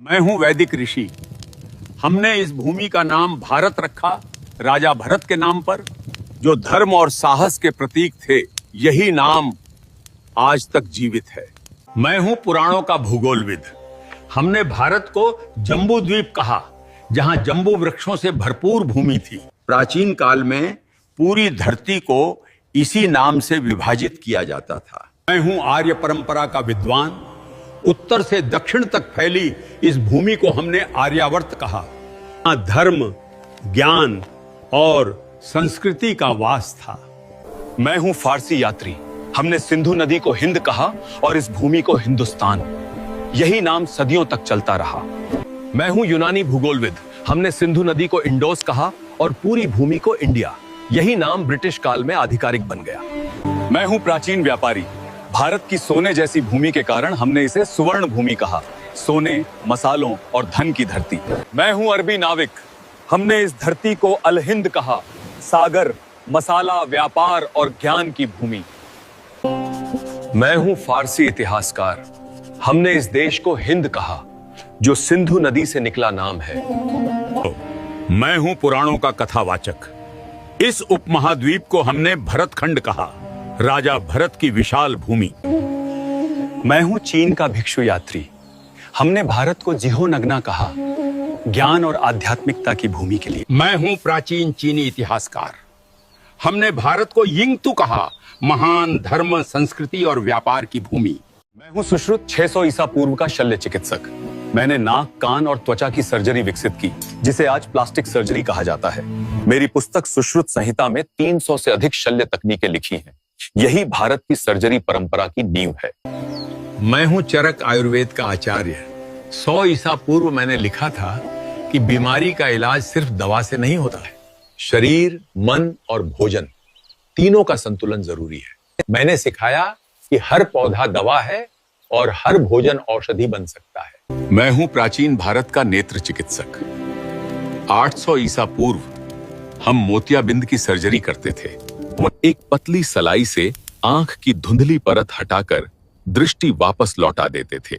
मैं हूं वैदिक ऋषि। हमने इस भूमि का नाम भारत रखा राजा भरत के नाम पर, जो धर्म और साहस के प्रतीक थे। यही नाम आज तक जीवित है। मैं हूं पुराणों का भूगोलविद। हमने भारत को जम्बू द्वीप कहा, जहां जम्बू वृक्षों से भरपूर भूमि थी। प्राचीन काल में पूरी धरती को इसी नाम से विभाजित किया जाता था। मैं हूं आर्य परंपरा का विद्वान। उत्तर से दक्षिण तक फैली इस भूमि को हमने आर्यावर्त कहा। यहाँ धर्म, ज्ञान और संस्कृति का वास था। मैं हूं फारसी यात्री। हमने सिंधु नदी को हिंद कहा और इस भूमि को हिंदुस्तान। यही नाम सदियों तक चलता रहा। मैं हूं यूनानी भूगोलविद। हमने सिंधु नदी को इंडोस कहा और पूरी भूमि को इंडिया। यही नाम ब्रिटिश काल में आधिकारिक बन गया। मैं हूं प्राचीन व्यापारी। भारत की सोने जैसी भूमि के कारण हमने इसे सुवर्ण भूमि कहा। सोने, मसालों और धन की धरती। मैं हूं अरबी नाविक। हमने इस धरती को अल हिंद कहा। सागर, मसाला, व्यापार और ज्ञान की भूमि। मैं हूं फारसी इतिहासकार। हमने इस देश को हिंद कहा, जो सिंधु नदी से निकला नाम है। मैं हूं पुराणों का कथावाचक। इस उपमहाद्वीप को हमने भरतखंड कहा, राजा भरत की विशाल भूमि। मैं हूं चीन का भिक्षु यात्री। हमने भारत को जिहोनगना कहा, ज्ञान और आध्यात्मिकता की भूमि के लिए। मैं हूं प्राचीन चीनी इतिहासकार। हमने भारत को यिंगतू कहा, महान धर्म, संस्कृति और व्यापार की भूमि। मैं हूं सुश्रुत 600 ईसा पूर्व का शल्य चिकित्सक। मैंने नाक, कान और त्वचा की सर्जरी विकसित की, जिसे आज प्लास्टिक सर्जरी कहा जाता है। मेरी पुस्तक सुश्रुत संहिता में 300 से अधिक शल्य तकनीकें लिखी हैं। यही भारत की सर्जरी परंपरा की नींव है। मैं हूं चरक आयुर्वेद का आचार्य। 100 ईसा पूर्व मैंने लिखा था कि बीमारी का इलाज सिर्फ दवा से नहीं होता है। शरीर, मन और भोजन, तीनों का संतुलन जरूरी है। मैंने सिखाया कि हर पौधा दवा है और हर भोजन औषधि बन सकता है। मैं हूं प्राचीन भारत का नेत्र चिकित्सक। 800 ईसा पूर्व हम मोतियाबिंद की सर्जरी करते थे। एक पतली सलाई से आंख की धुंधली परत हटाकर दृष्टि वापस लौटा देते थे।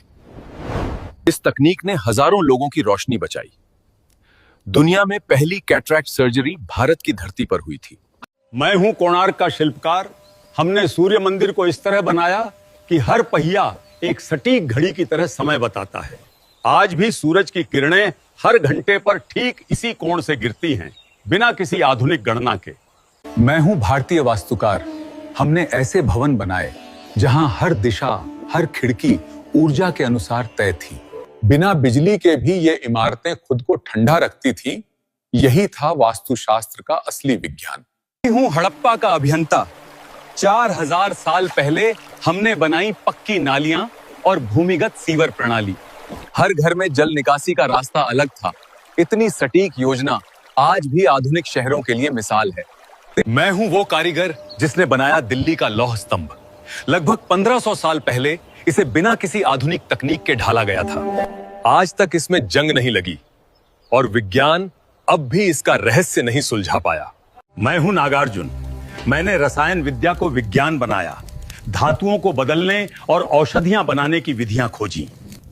इस तकनीक ने हजारों लोगों की रोशनी बचाई। दुनिया में पहली कैटरैक्ट सर्जरी भारत की धरती पर हुई थी। मैं हूं कोणार्क का शिल्पकार। हमने सूर्य मंदिर को इस तरह बनाया कि हर पहिया एक सटीक घड़ी की तरह समय बताता है। आज भी सूरज की किरणें हर घंटे पर ठीक इसी कोण से गिरती हैं, बिना किसी आधुनिक गणना के। मैं हूं भारतीय वास्तुकार। हमने ऐसे भवन बनाए जहां हर दिशा, हर खिड़की ऊर्जा के अनुसार तय थी। बिना बिजली के भी ये इमारतें खुद को ठंडा रखती थी। यही था वास्तुशास्त्र का असली विज्ञान। मैं हूं हड़प्पा का अभियंता। 4000 साल पहले हमने बनाई पक्की नालियां और भूमिगत सीवर प्रणाली। हर घर में जल निकासी का रास्ता अलग था। इतनी सटीक योजना आज भी आधुनिक शहरों के लिए मिसाल है। मैं हूं वो कारीगर जिसने बनाया दिल्ली का लौह स्तंभ। लगभग 1500 साल पहले इसे बिना किसी आधुनिक तकनीक के ढाला गया था। आज तक इसमें जंग नहीं लगी और विज्ञान अब भी इसका रहस्य नहीं सुलझा पाया। मैं हूं नागार्जुन। मैंने रसायन विद्या को विज्ञान बनाया, धातुओं को बदलने और औषधियां बनाने की विधियां खोजी।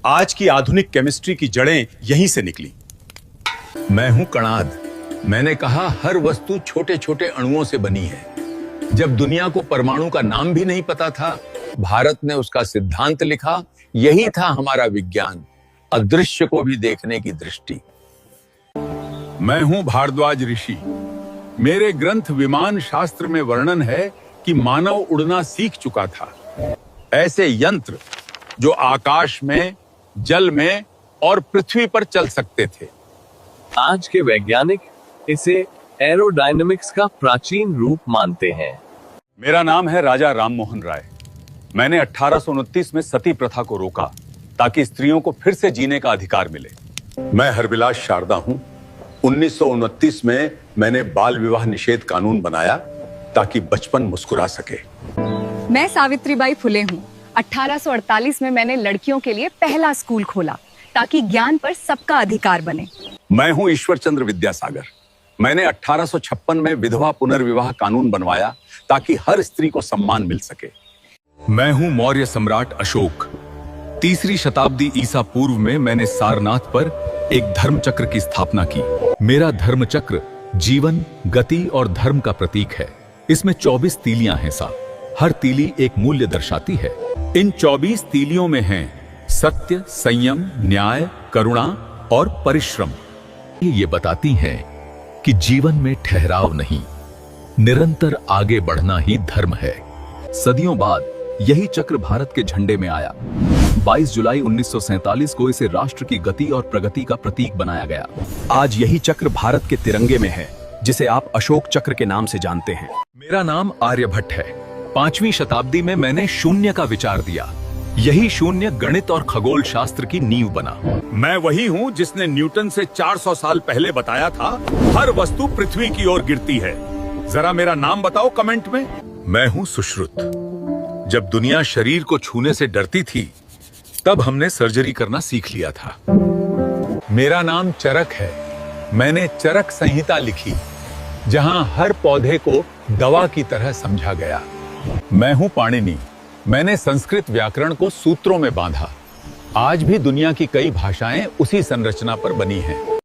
आज की आधुनिक केमिस्ट्री की जड़ें यहीं से निकली। मैं हूं कणाद। मैंने कहा हर वस्तु छोटे छोटे अणुओं से बनी है। जब दुनिया को परमाणु का नाम भी नहीं पता था, भारत ने उसका सिद्धांत लिखा। यही था हमारा विज्ञान, अदृश्य को भी देखने की दृष्टि। मैं हूं भारद्वाज ऋषि। मेरे ग्रंथ विमान शास्त्र में वर्णन है कि मानव उड़ना सीख चुका था। ऐसे यंत्र जो आकाश में, जल में और पृथ्वी पर चल सकते थे। आज के वैज्ञानिक इसे एरोडायनामिक्स का प्राचीन रूप मानते हैं। मेरा नाम है राजा राममोहन राय। मैंने 1829 में सती प्रथा को रोका ताकि स्त्रियों को फिर से जीने का अधिकार मिले। मैं हरविलास शारदा हूं। 1929 में मैंने बाल विवाह निषेध कानून बनाया ताकि बचपन मुस्कुरा सके। मैं सावित्रीबाई फुले हूँ। 1848 में मैंने लड़कियों के लिए पहला स्कूल खोला ताकि ज्ञान पर सबका अधिकार बने। मैं हूं ईश्वर चंद्र विद्यासागर। मैंने 1856 में विधवा पुनर्विवाह कानून बनवाया ताकि हर स्त्री को सम्मान मिल सके। मैं हूं मौर्य सम्राट अशोक। 3री शताब्दी ईसा पूर्व में मैंने सारनाथ पर एक धर्म चक्र की स्थापना की। मेरा धर्म चक्र जीवन, गति और धर्म का प्रतीक है। इसमें 24 तीलियां हैं साहब। हर तीली एक मूल्य दर्शाती है। इन 24 तीलियों में हैं सत्य, संयम, न्याय, करुणा और परिश्रम। ये बताती हैं कि जीवन में ठहराव नहीं, निरंतर आगे बढ़ना ही धर्म है। सदियों बाद यही चक्र भारत के झंडे में आया। 22 जुलाई 1947 को इसे राष्ट्र की गति और प्रगति का प्रतीक बनाया गया। आज यही चक्र भारत के तिरंगे में है, जिसे आप अशोक चक्र के नाम से जानते हैं। मेरा नाम आर्यभट्ट है। 5वीं शताब्दी में मैंने शून्य का विचार दिया। यही शून्य गणित और खगोल शास्त्र की नींव बना। मैं वही हूँ जिसने न्यूटन से 400 साल पहले बताया था हर वस्तु पृथ्वी की ओर गिरती है। जरा मेरा नाम बताओ कमेंट में। मैं हूं सुश्रुत। जब दुनिया शरीर को छूने से डरती थी, तब हमने सर्जरी करना सीख लिया था। मेरा नाम चरक है। मैंने चरक संहिता लिखी, जहां हर पौधे को दवा की तरह समझा गया। मैं हूं पाणिनि। मैंने संस्कृत व्याकरण को सूत्रों में बांधा। आज भी दुनिया की कई भाषाएं उसी संरचना पर बनी हैं।